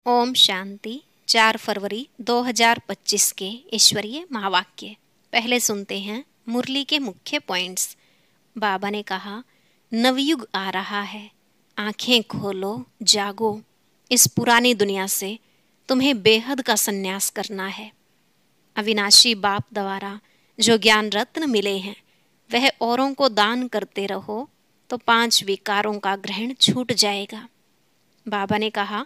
ओम शांति। 4 फरवरी 2025 के ईश्वरीय महावाक्य। पहले सुनते हैं मुरली के मुख्य पॉइंट्स। बाबा ने कहा, नवयुग आ रहा है, आंखें खोलो, जागो। इस पुरानी दुनिया से तुम्हें बेहद का संन्यास करना है। अविनाशी बाप द्वारा जो ज्ञान रत्न मिले हैं वह औरों को दान करते रहो तो 5 विकारों का ग्रहण छूट जाएगा। बाबा ने कहा,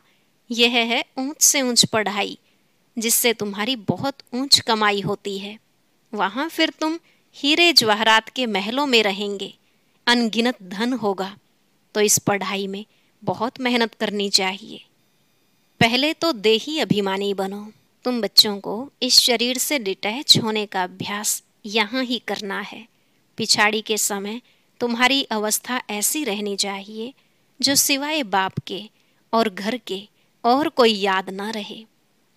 यह है ऊंच से ऊंच पढ़ाई जिससे तुम्हारी बहुत ऊंच कमाई होती है। वहां फिर तुम हीरे जवाहरात के महलों में रहेंगे, अनगिनत धन होगा। तो इस पढ़ाई में बहुत मेहनत करनी चाहिए। पहले तो देही अभिमानी बनो। तुम बच्चों को इस शरीर से डिटैच होने का अभ्यास यहाँ ही करना है। पिछाड़ी के समय तुम्हारी अवस्था ऐसी रहनी चाहिए जो सिवाय बाप के और घर के और कोई याद ना रहे।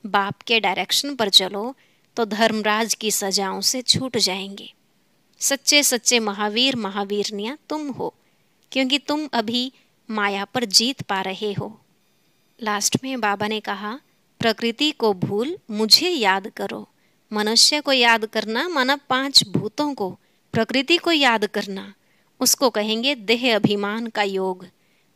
बाप के डायरेक्शन पर चलो तो धर्मराज की सजाओं से छूट जाएंगे। सच्चे सच्चे महावीर महावीरनियां तुम हो, क्योंकि तुम अभी माया पर जीत पा रहे हो। लास्ट में बाबा ने कहा, प्रकृति को भूल मुझे याद करो। मनुष्य को याद करना माना 5 भूतों को, प्रकृति को याद करना उसको कहेंगे देह अभिमान का योग।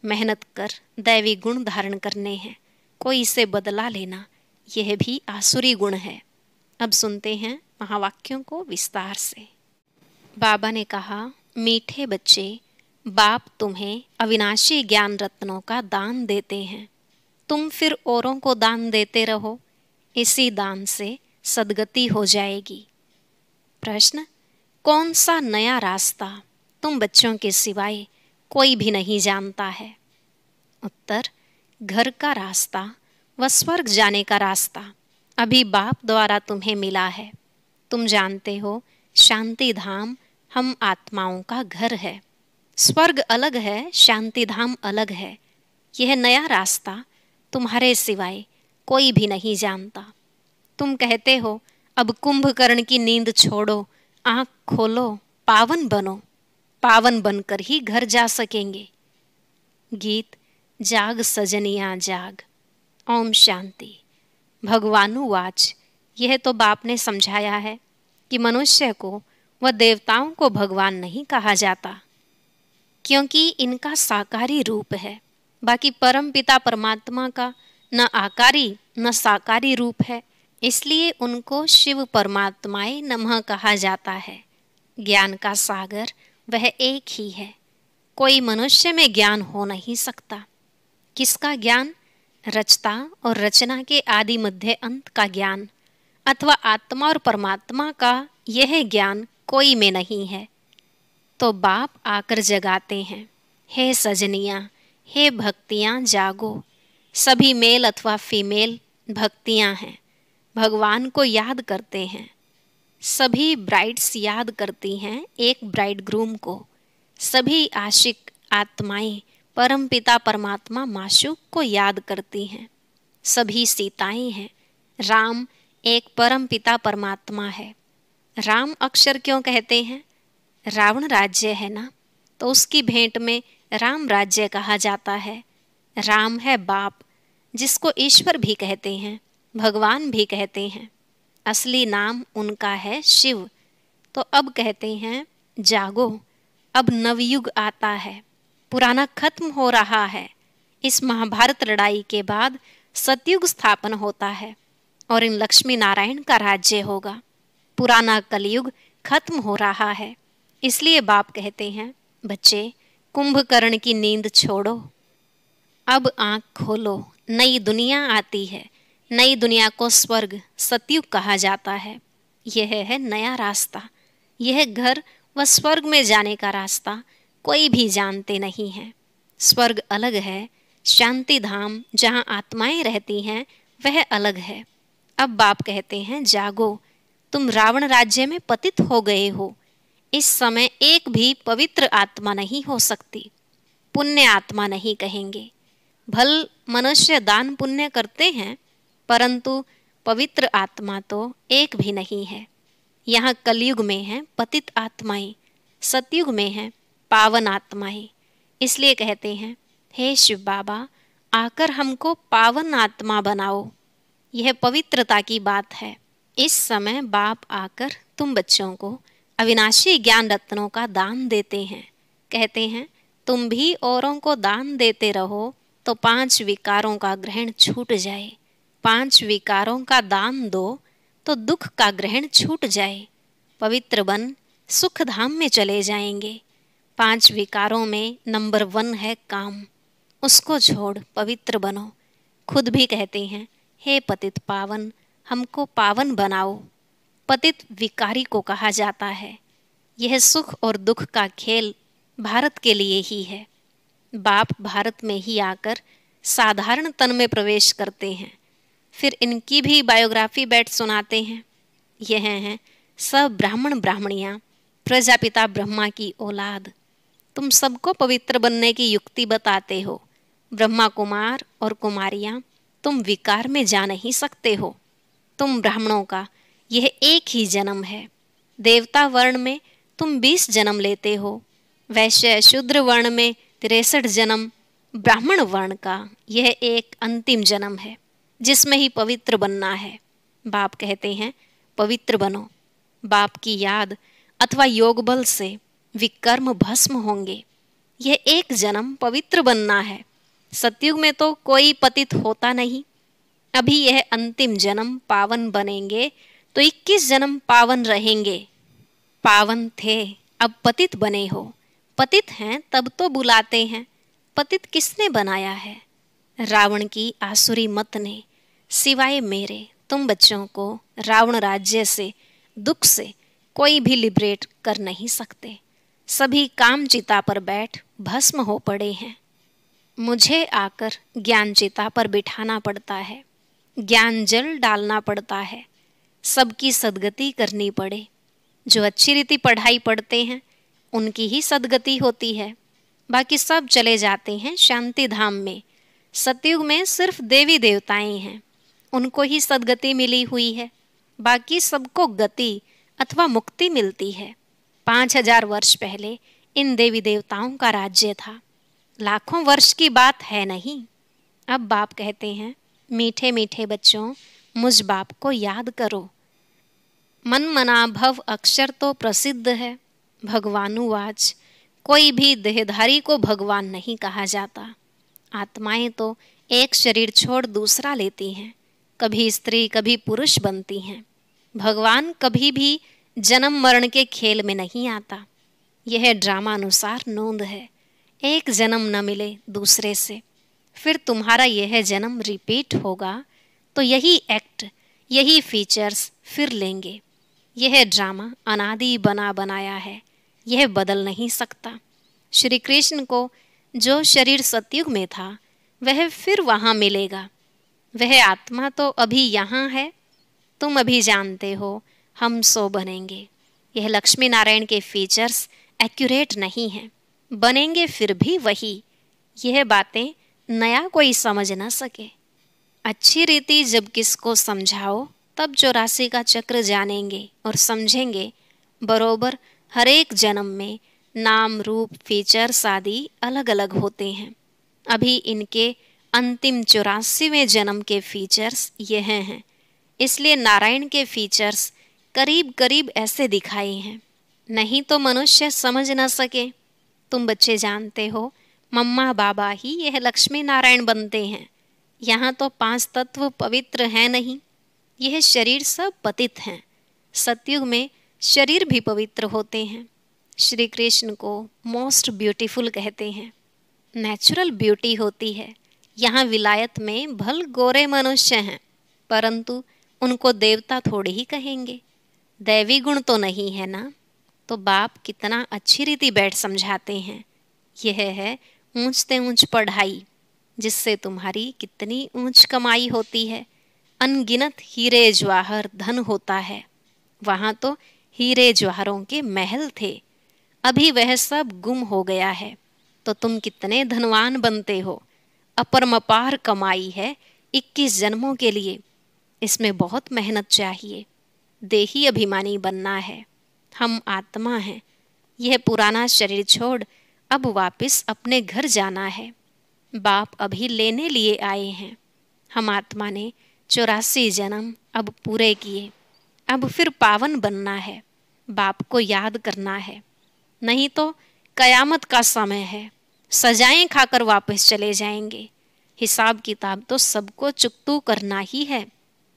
मेहनत कर दैवी गुण धारण करने हैं, कोई इसे बदला लेना यह भी आसुरी गुण है। अब सुनते हैं महावाक्यों को विस्तार से। बाबा ने कहा, मीठे बच्चे, बाप तुम्हें अविनाशी ज्ञान रत्नों का दान देते हैं। तुम फिर औरों को दान देते रहो, इसी दान से सद्गति हो जाएगी। प्रश्न, कौन सा नया रास्ता तुम बच्चों के सिवाय कोई भी नहीं जानता है? उत्तर, घर का रास्ता व स्वर्ग जाने का रास्ता अभी बाप द्वारा तुम्हें मिला है। तुम जानते हो, शांति धाम हम आत्माओं का घर है। स्वर्ग अलग है, शांति धाम अलग है। यह नया रास्ता तुम्हारे सिवाय कोई भी नहीं जानता। तुम कहते हो, अब कुंभकर्ण की नींद छोड़ो, आँख खोलो, पावन बनो। पावन बनकर ही घर जा सकेंगे। गीत, जाग सजनिया जाग। ओम शांति। भगवानुवाच, यह तो बाप ने समझाया है कि मनुष्य को व देवताओं को भगवान नहीं कहा जाता, क्योंकि इनका साकारी रूप है। बाकी परम पिता परमात्मा का न आकारी न साकारी रूप है, इसलिए उनको शिव परमात्माए नमः कहा जाता है। ज्ञान का सागर वह एक ही है। कोई मनुष्य में ज्ञान हो नहीं सकता। किसका ज्ञान? रचता और रचना के आदि मध्य अंत का ज्ञान, अथवा आत्मा और परमात्मा का यह ज्ञान कोई में नहीं है। तो बाप आकर जगाते हैं, हे सजनियाँ, हे भक्तियाँ जागो। सभी मेल अथवा फीमेल भक्तियाँ हैं, भगवान को याद करते हैं। सभी ब्राइड्स याद करती हैं एक ब्राइड ग्रूम को। सभी आशिक आत्माएं परम पिता परमात्मा माशूक को याद करती हैं। सभी सीताएं हैं। राम एक परम पिता परमात्मा है। राम अक्षर क्यों कहते हैं? रावण राज्य है ना, तो उसकी भेंट में राम राज्य कहा जाता है। राम है बाप, जिसको ईश्वर भी कहते हैं, भगवान भी कहते हैं। असली नाम उनका है शिव। तो अब कहते हैं, जागो, अब नवयुग आता है, पुराना खत्म हो रहा है। इस महाभारत लड़ाई के बाद सतयुग स्थापन होता है और इन लक्ष्मी नारायण का राज्य होगा। पुराना कलयुग खत्म हो रहा है, इसलिए बाप कहते हैं, बच्चे, कुंभकर्ण की नींद छोड़ो, अब आँख खोलो। नई दुनिया आती है। नई दुनिया को स्वर्ग सतयुग कहा जाता है। यह है नया रास्ता। यह घर व स्वर्ग में जाने का रास्ता कोई भी जानते नहीं है। स्वर्ग अलग है, शांति धाम जहाँ आत्माएं रहती हैं वह अलग है। अब बाप कहते हैं, जागो, तुम रावण राज्य में पतित हो गए हो। इस समय एक भी पवित्र आत्मा नहीं हो सकती। पुण्य आत्मा नहीं कहेंगे। भल मनुष्य दान पुण्य करते हैं, परंतु पवित्र आत्मा तो एक भी नहीं है। यहाँ कलयुग में है पतित आत्माएं, सतयुग में है पावन आत्माएं। इसलिए कहते हैं, हे शिव बाबा, आकर हमको पावन आत्मा बनाओ। यह पवित्रता की बात है। इस समय बाप आकर तुम बच्चों को अविनाशी ज्ञान रत्नों का दान देते हैं। कहते हैं तुम भी औरों को दान देते रहो तो 5 विकारों का ग्रहण छूट जाए। 5 विकारों का दान दो तो दुख का ग्रहण छूट जाए। पवित्र बन सुख धाम में चले जाएंगे। 5 विकारों में नंबर 1 है काम। उसको छोड़ पवित्र बनो। खुद भी कहते हैं हे पतित पावन, हमको पावन बनाओ। पतित विकारी को कहा जाता है। यह सुख और दुख का खेल भारत के लिए ही है। बाप भारत में ही आकर साधारण तन में प्रवेश करते हैं, फिर इनकी भी बायोग्राफी बैठ सुनाते हैं। यह हैं सब ब्राह्मण ब्राह्मणियाँ, प्रजापिता ब्रह्मा की औलाद। तुम सबको पवित्र बनने की युक्ति बताते हो। ब्रह्मा कुमार और कुमारियाँ, तुम विकार में जा नहीं सकते हो। तुम ब्राह्मणों का यह एक ही जन्म है। देवता वर्ण में तुम 20 जन्म लेते हो। वैश्य शूद्र वर्ण में 63 जन्म। ब्राह्मण वर्ण का यह एक अंतिम जन्म है जिसमें ही पवित्र बनना है। बाप कहते हैं पवित्र बनो। बाप की याद अथवा योग बल से विकर्म भस्म होंगे। यह एक जन्म पवित्र बनना है। सतयुग में तो कोई पतित होता नहीं। अभी यह अंतिम जन्म पावन बनेंगे तो 21 जन्म पावन रहेंगे। पावन थे अब पतित बने हो। पतित हैं तब तो बुलाते हैं। पतित किसने बनाया है? रावण की आसुरी मत ने। सिवाय मेरे तुम बच्चों को रावण राज्य से, दुख से कोई भी लिबरेट कर नहीं सकते। सभी काम चिता पर बैठ भस्म हो पड़े हैं। मुझे आकर ज्ञान चिता पर बिठाना पड़ता है। ज्ञान जल डालना पड़ता है। सबकी सदगति करनी पड़े। जो अच्छी रीति पढ़ाई पढ़ते हैं उनकी ही सदगति होती है। बाकी सब चले जाते हैं शांति धाम में। सतयुग में सिर्फ देवी देवताएं हैं, उनको ही सदगति मिली हुई है। बाकी सबको गति अथवा मुक्ति मिलती है। 5000 वर्ष पहले इन देवी देवताओं का राज्य था। लाखों वर्ष की बात है नहीं। अब बाप कहते हैं मीठे मीठे बच्चों, मुझ बाप को याद करो। मन मना भव अक्षर तो प्रसिद्ध है। भगवानुवाच, कोई भी देहधारी को भगवान नहीं कहा जाता। आत्माएं तो एक शरीर छोड़ दूसरा लेती हैं, कभी स्त्री कभी पुरुष बनती हैं। भगवान कभी भी जन्म मरण के खेल में नहीं आता। यह ड्रामा अनुसार नोंद है। एक जन्म न मिले दूसरे से, फिर तुम्हारा यह जन्म रिपीट होगा तो यही एक्ट, यही फीचर्स फिर लेंगे। यह ड्रामा अनादि बना बनाया है, यह बदल नहीं सकता। श्री कृष्ण को जो शरीर सतयुग में था वह फिर वहाँ मिलेगा। वह आत्मा तो अभी यहाँ है। तुम अभी जानते हो हम सो बनेंगे। यह लक्ष्मी नारायण के फीचर्स एक्यूरेट नहीं हैं, बनेंगे फिर भी वही। यह बातें नया कोई समझ न सके। अच्छी रीति जब किसको समझाओ तब 84 का चक्र जानेंगे और समझेंगे। बरोबर हर एक जन्म में नाम रूप फीचर्स आदि अलग अलग होते हैं। अभी इनके अंतिम 84वें जन्म के फीचर्स यह हैं। इसलिए नारायण के फीचर्स करीब करीब ऐसे दिखाए हैं, नहीं तो मनुष्य समझ न सके। तुम बच्चे जानते हो मम्मा बाबा ही यह लक्ष्मी नारायण बनते हैं। यहाँ तो 5 तत्व पवित्र हैं नहीं, यह शरीर सब पतित हैं। सतयुग में शरीर भी पवित्र होते हैं। श्री कृष्ण को मोस्ट ब्यूटीफुल कहते हैं। नेचुरल ब्यूटी होती है। यहाँ विलायत में भल गोरे मनुष्य हैं, परंतु उनको देवता थोड़े ही कहेंगे। दैवी गुण तो नहीं है ना। तो बाप कितना अच्छी रीति बैठ समझाते हैं। यह है ऊंचते ऊंच पढ़ाई, जिससे तुम्हारी कितनी ऊंच कमाई होती है। अनगिनत हीरे जवाहर धन होता है। वहाँ तो हीरे जवाहरों के महल थे, अभी वह सब गुम हो गया है। तो तुम कितने धनवान बनते हो। अपरमपार कमाई है 21 जन्मों के लिए। इसमें बहुत मेहनत चाहिए। देही अभिमानी बनना है। हम आत्मा हैं। यह पुराना शरीर छोड़ अब वापस अपने घर जाना है। बाप अभी लेने लिए आए हैं। हम आत्मा ने 84 जन्म अब पूरे किए। अब फिर पावन बनना है, बाप को याद करना है, नहीं तो कयामत का समय है, सजाएं खाकर वापस चले जाएंगे। हिसाब किताब तो सबको चुकतू करना ही है।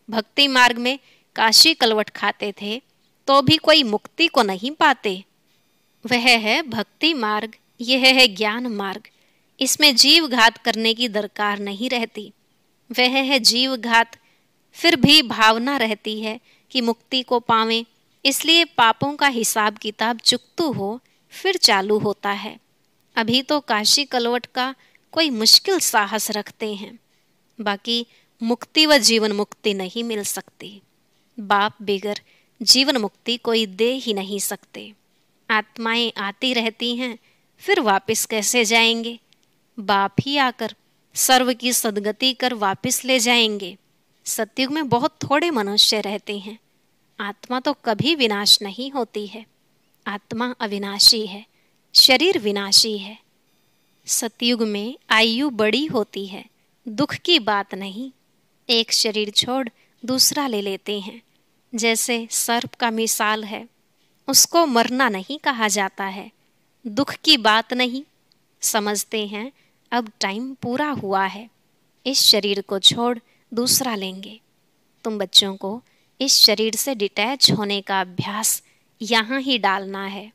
भक्ति मार्ग में काशी कलवट खाते थे तो भी कोई मुक्ति को नहीं पाते। वह है भक्ति मार्ग, यह है ज्ञान मार्ग। इसमें जीव घात करने की दरकार नहीं रहती। वह है जीव घात, फिर भी भावना रहती है कि मुक्ति को पावें, इसलिए पापों का हिसाब किताब चुकतू हो फिर चालू होता है। अभी तो काशी कलवट का कोई मुश्किल साहस रखते हैं, बाकी मुक्ति व जीवन मुक्ति नहीं मिल सकती। बाप बिगर जीवन मुक्ति कोई दे ही नहीं सकते। आत्माएं आती रहती हैं, फिर वापस कैसे जाएंगे? बाप ही आकर सर्व की सद्गति कर वापस ले जाएंगे। सतयुग में बहुत थोड़े मनुष्य रहते हैं। आत्मा तो कभी विनाश नहीं होती है। आत्मा अविनाशी है, शरीर विनाशी है। सतयुग में आयु बड़ी होती है, दुख की बात नहीं। एक शरीर छोड़ दूसरा ले लेते हैं। जैसे सर्प का मिसाल है, उसको मरना नहीं कहा जाता है, दुख की बात नहीं। समझते हैं अब टाइम पूरा हुआ है, इस शरीर को छोड़ दूसरा लेंगे। तुम बच्चों को इस शरीर से डिटैच होने का अभ्यास यहाँ ही डालना है।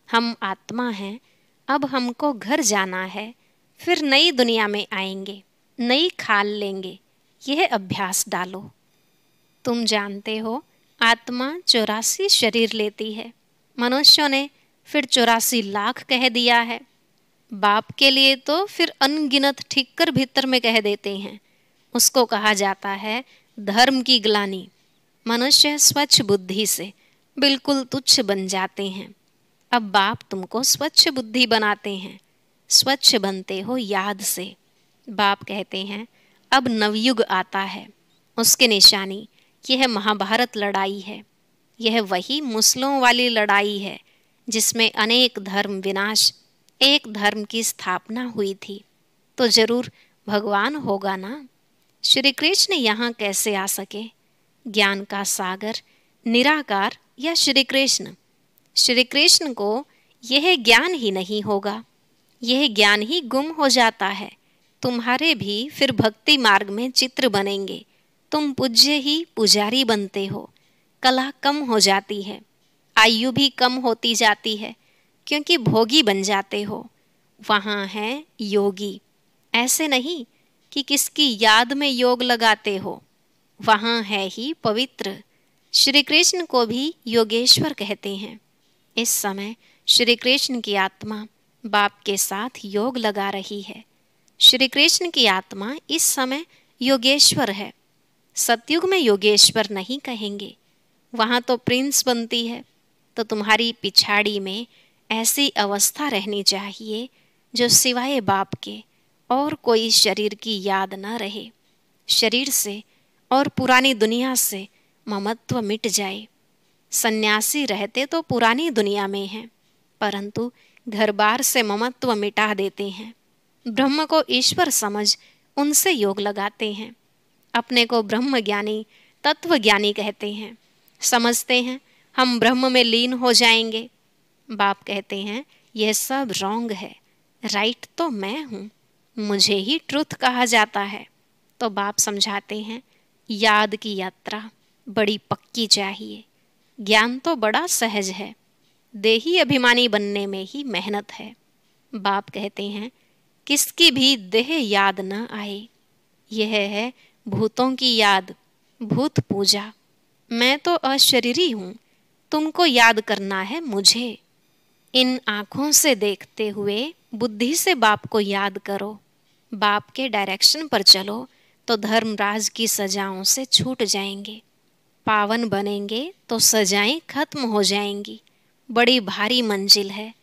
हम आत्मा हैं, अब हमको घर जाना है, फिर नई दुनिया में आएंगे, नई खाल लेंगे। यह अभ्यास डालो। तुम जानते हो आत्मा 84 शरीर लेती है। मनुष्यों ने फिर 84 लाख कह दिया है। बाप के लिए तो फिर अनगिनत ठीक कर भीतर में कह देते हैं। उसको कहा जाता है धर्म की ग्लानि। मनुष्य स्वच्छ बुद्धि से बिल्कुल तुच्छ बन जाते हैं। अब बाप तुमको स्वच्छ बुद्धि बनाते हैं। स्वच्छ बनते हो याद से। बाप कहते हैं अब नवयुग आता है, उसकी निशानी यह महाभारत लड़ाई है। यह वही मुस्लिमों वाली लड़ाई है जिसमें अनेक धर्म विनाश, एक धर्म की स्थापना हुई थी। तो जरूर भगवान होगा ना। श्री कृष्ण यहाँ कैसे आ सके? ज्ञान का सागर निराकार या श्री कृष्ण? श्री कृष्ण को यह ज्ञान ही नहीं होगा, यह ज्ञान ही गुम हो जाता है। तुम्हारे भी फिर भक्ति मार्ग में चित्र बनेंगे। तुम पूज्य ही पुजारी बनते हो। कला कम हो जाती है, आयु भी कम होती जाती है, क्योंकि भोगी बन जाते हो। वहाँ है योगी। ऐसे नहीं कि किसकी याद में योग लगाते हो, वहाँ है ही पवित्र। श्री कृष्ण को भी योगेश्वर कहते हैं। इस समय श्री कृष्ण की आत्मा बाप के साथ योग लगा रही है। श्री कृष्ण की आत्मा इस समय योगेश्वर है। सतयुग में योगेश्वर नहीं कहेंगे, वहाँ तो प्रिंस बनती है। तो तुम्हारी पिछाड़ी में ऐसी अवस्था रहनी चाहिए जो सिवाय बाप के और कोई शरीर की याद न रहे। शरीर से और पुरानी दुनिया से ममत्व मिट जाए। सन्यासी रहते तो पुरानी दुनिया में हैं, परंतु घर बार से ममत्व मिटा देते हैं। ब्रह्म को ईश्वर समझ उनसे योग लगाते हैं। अपने को ब्रह्म ज्ञानी, तत्व ज्ञानी कहते हैं। समझते हैं हम ब्रह्म में लीन हो जाएंगे। बाप कहते हैं यह सब रॉन्ग है, राइट तो मैं हूँ, मुझे ही ट्रुथ कहा जाता है। तो बाप समझाते हैं याद की यात्रा बड़ी पक्की चाहिए। ज्ञान तो बड़ा सहज है, देही अभिमानी बनने में ही मेहनत है। बाप कहते हैं किसकी भी देह याद न आए। यह है भूतों की याद, भूत पूजा। मैं तो अशरीरी हूँ, तुमको याद करना है मुझे। इन आँखों से देखते हुए बुद्धि से बाप को याद करो। बाप के डायरेक्शन पर चलो तो धर्मराज की सजाओं से छूट जाएंगे। पावन बनेंगे तो सजाएं खत्म हो जाएंगी। बड़ी भारी मंजिल है।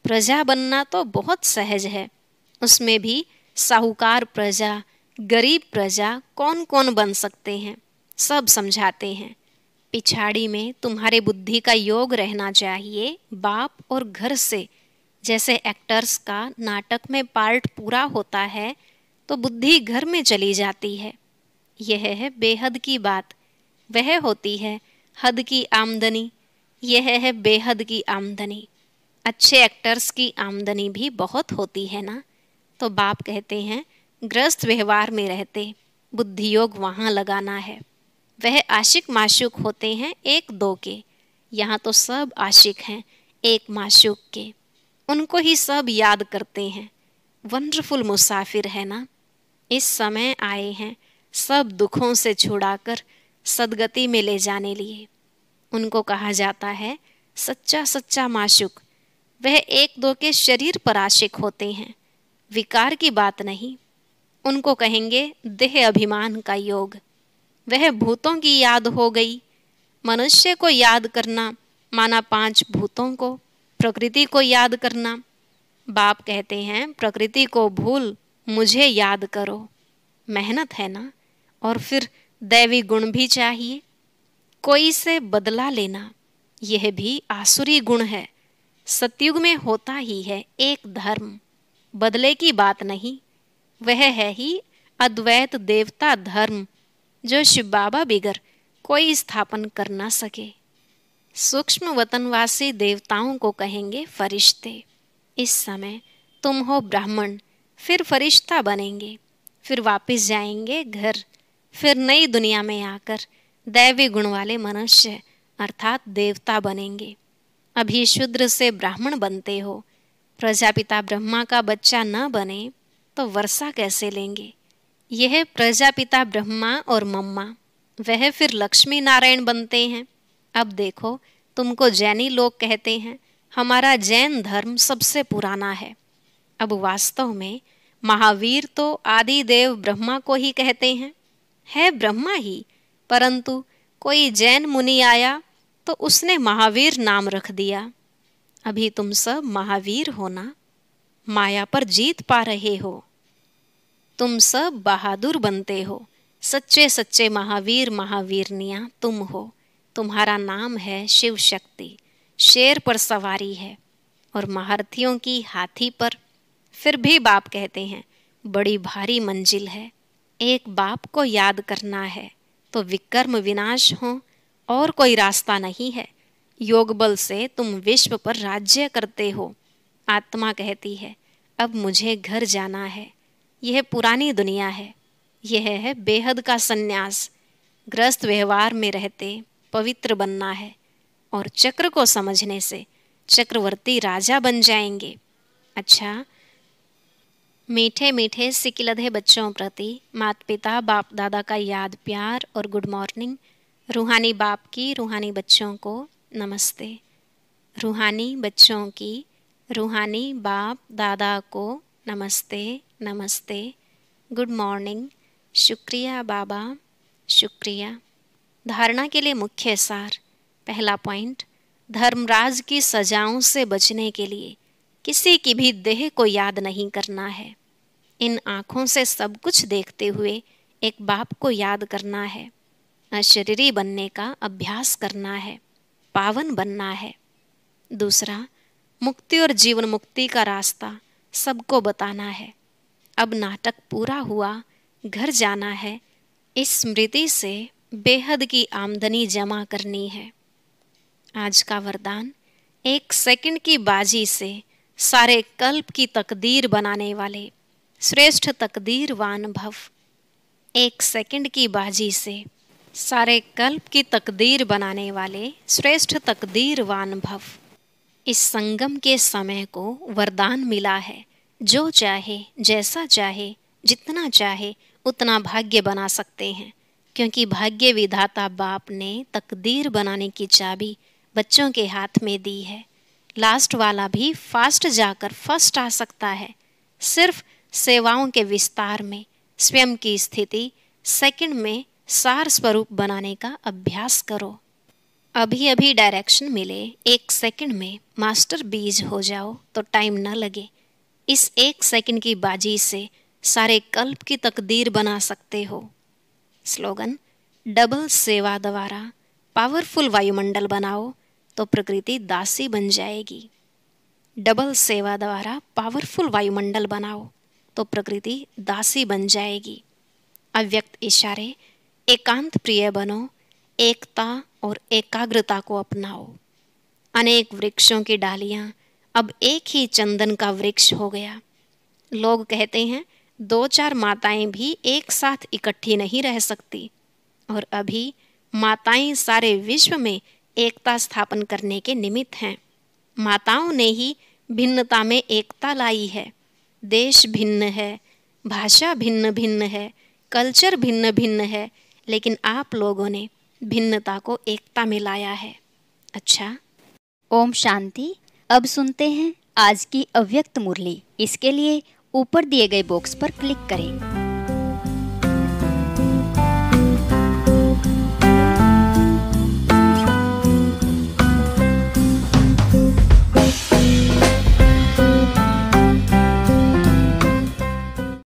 प्रजा बनना तो बहुत सहज है, उसमें भी साहूकार प्रजा, गरीब प्रजा कौन कौन बन सकते हैं, सब समझाते हैं। पिछाड़ी में तुम्हारे बुद्धि का योग रहना चाहिए बाप और घर से। जैसे एक्टर्स का नाटक में पार्ट पूरा होता है, तो बुद्धि घर में चली जाती है। यह है बेहद की बात। वह होती है हद की आमदनी। यह है बेहद की आमदनी। अच्छे एक्टर्स की आमदनी भी बहुत होती है ना। तो बाप कहते हैं ग्रस्त व्यवहार में रहते बुद्धि योग वहाँ लगाना है। वह आशिक माशूक होते हैं एक दो के, यहाँ तो सब आशिक हैं एक माशूक के, उनको ही सब याद करते हैं। वंडरफुल मुसाफिर है ना। इस समय आए हैं सब दुखों से छुड़ाकर सदगति में ले जाने लिए। उनको कहा जाता है सच्चा सच्चा माशूक। वह एक दो के शरीर पर आशिक होते हैं, विकार की बात नहीं। उनको कहेंगे देह अभिमान का योग। वह भूतों की याद हो गई। मनुष्य को याद करना माना पांच भूतों को, प्रकृति को याद करना। बाप कहते हैं प्रकृति को भूल मुझे याद करो। मेहनत है ना। और फिर दैवी गुण भी चाहिए, कोई से बदला लेना, यह भी आसुरी गुण है। सतयुग में होता ही है एक धर्म, बदले की बात नहीं। वह है ही अद्वैत देवता धर्म, जो शिव बाबा बिगर कोई स्थापन कर ना सके। सूक्ष्म वतनवासी देवताओं को कहेंगे फरिश्ते। इस समय तुम हो ब्राह्मण, फिर फरिश्ता बनेंगे, फिर वापस जाएंगे घर, फिर नई दुनिया में आकर दैवी गुण वाले मनुष्य अर्थात देवता बनेंगे। अभी शूद्र से ब्राह्मण बनते हो, प्रजापिता ब्रह्मा का बच्चा न बने तो वर्षा कैसे लेंगे। यह प्रजापिता ब्रह्मा और मम्मा, वह फिर लक्ष्मी नारायण बनते हैं। अब देखो तुमको जैनी लोग कहते हैं हमारा जैन धर्म सबसे पुराना है। अब वास्तव में महावीर तो आदि देव ब्रह्मा को ही कहते हैं, है ब्रह्मा ही, परंतु कोई जैन मुनि आया तो उसने महावीर नाम रख दिया। अभी तुम सब महावीर हो ना, माया पर जीत पा रहे हो। तुम सब बहादुर बनते हो, सच्चे सच्चे महावीर महावीरनियाँ तुम हो। तुम्हारा नाम है शिव शक्ति। शेर पर सवारी है और महारथियों की हाथी पर। फिर भी बाप कहते हैं बड़ी भारी मंजिल है। एक बाप को याद करना है तो विकर्म विनाश हो, और कोई रास्ता नहीं है। योग बल से तुम विश्व पर राज्य करते हो। आत्मा कहती है अब मुझे घर जाना है। यह पुरानी दुनिया है, यह है बेहद का सन्यास। ग्रस्त व्यवहार में रहते पवित्र बनना है, और चक्र को समझने से चक्रवर्ती राजा बन जाएंगे। अच्छा, मीठे मीठे सिकिलधे बच्चों प्रति माता पिता बाप दादा का याद प्यार और गुड मॉर्निंग। रूहानी बाप की रूहानी बच्चों को नमस्ते। रूहानी बच्चों की रूहानी बाप दादा को नमस्ते नमस्ते, गुड मॉर्निंग। शुक्रिया बाबा, शुक्रिया। धारणा के लिए मुख्य सार। पहला पॉइंट, धर्मराज की सजाओं से बचने के लिए किसी की भी देह को याद नहीं करना है। इन आँखों से सब कुछ देखते हुए एक बाप को याद करना है। अशरीरी बनने का अभ्यास करना है, पावन बनना है। दूसरा, मुक्ति और जीवन मुक्ति का रास्ता सबको बताना है। अब नाटक पूरा हुआ, घर जाना है। इस स्मृति से बेहद की आमदनी जमा करनी है। आज का वरदान, एक सेकंड की बाजी से सारे कल्प की तकदीर बनाने वाले श्रेष्ठ तकदीरवान भव। एक सेकंड की बाजी से सारे कल्प की तकदीर बनाने वाले श्रेष्ठ तकदीरवान भव। इस संगम के समय को वरदान मिला है, जो चाहे जैसा चाहे जितना चाहे उतना भाग्य बना सकते हैं, क्योंकि भाग्य विधाता बाप ने तकदीर बनाने की चाबी बच्चों के हाथ में दी है। लास्ट वाला भी फास्ट जाकर फर्स्ट आ सकता है। सिर्फ सेवाओं के विस्तार में स्वयं की स्थिति सेकंड में सार स्वरूप बनाने का अभ्यास करो। अभी अभी डायरेक्शन मिले, एक सेकंड में मास्टर बीज हो जाओ तो टाइम न लगे। इस एक सेकंड की बाजी से सारे कल्प की तकदीर बना सकते हो। स्लोगन, डबल सेवा द्वारा पावरफुल वायुमंडल बनाओ तो प्रकृति दासी बन जाएगी। डबल सेवा द्वारा पावरफुल वायुमंडल बनाओ तो प्रकृति दासी बन जाएगी। अव्यक्त इशारे, एकांत प्रिय बनो, एकता और एकाग्रता को अपनाओ। अनेक वृक्षों की डालियां अब एक ही चंदन का वृक्ष हो गया। लोग कहते हैं 2-4 माताएं भी एक साथ इकट्ठी नहीं रह सकती, और अभी माताएं सारे विश्व में एकता स्थापन करने के निमित्त हैं। माताओं ने ही भिन्नता में एकता लाई है। देश भिन्न है, भाषा भिन्न भिन्न है, कल्चर भिन्न भिन्न है, लेकिन आप लोगों ने भिन्नता को एकता में लाया है। अच्छा, ओम शांति। अब सुनते हैं आज की अव्यक्त मुरली। इसके लिए ऊपर दिए गए बॉक्स पर क्लिक करें।